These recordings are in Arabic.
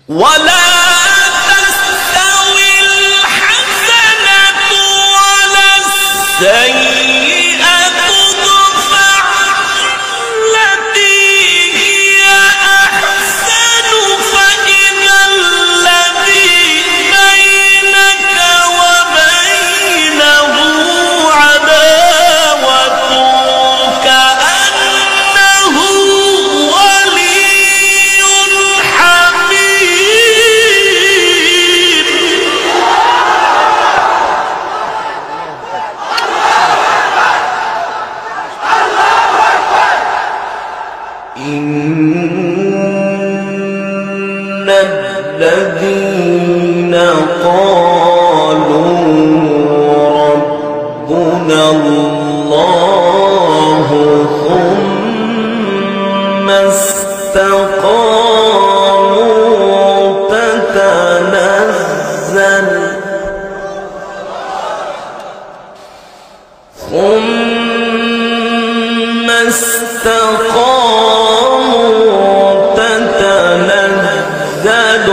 ولا تستوي الحسنة ولا السيئة ادفع بالتي هي أحسن فإذا الذي بينك وبينه عداوة كأنه ولي حميم. إن الذين قالوا ربنا الله ثم استقاموا تتنزل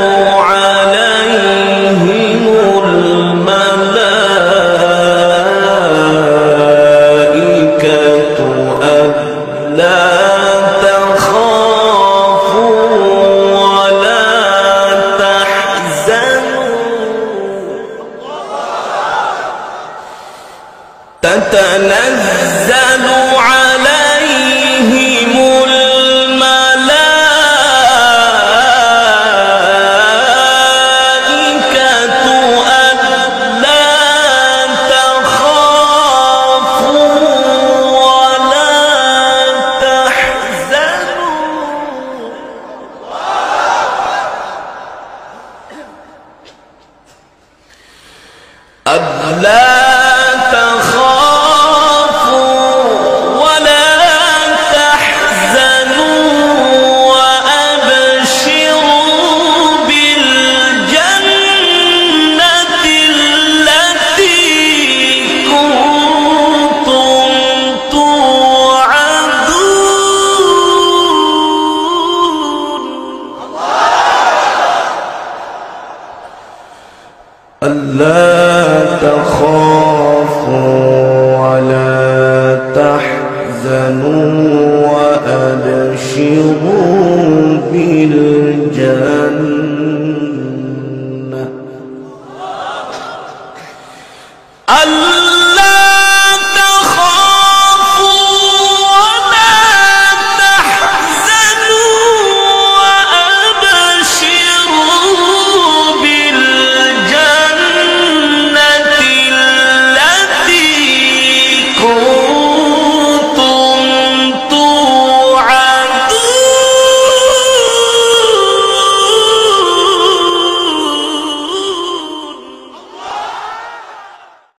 عليهم الملائكة ألا تخافوا ولا تحزنوا تتنزل عليهم الملائكة ألا تخافوا ولا تحزنوا ألا تخافوا ولا تحزنوا وأبشروا بالجنة التي كنتم توعدون. ألا تخافوا ولا تحزنوا وأبشروا بالجنة